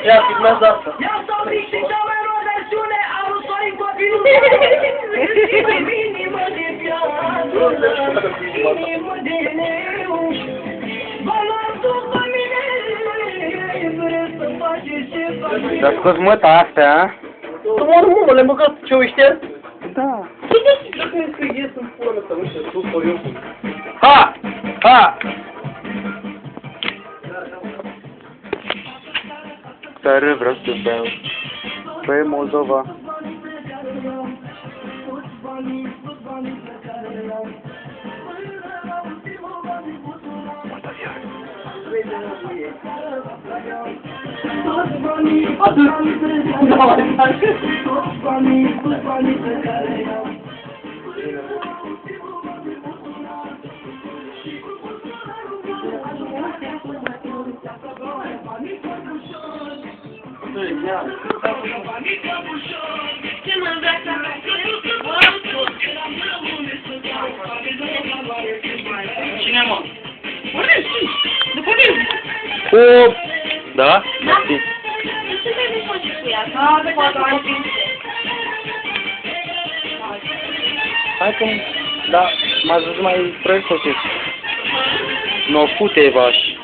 Ia, filmează asta. Ia s-au trist și cea mai nouă versiune a lui Sorin Copilul. Inimă de piatră, inimă de leu, valori după mine, vreți să faceți ce faceți. Dar scos măta astea, a? Tu mă, le-am băgat ce uite? Da. Ce crezi că ies în pula mea să nu știu, tu, Sorin? Ha! Ha! Tare vreau să beau. Păi Moldova. Cine, mă? Vorbești, după mine. Cu... Da? Mersi. Hai că... Da, m-ați văzut mai proiect sau ce? Nu, fute, vași.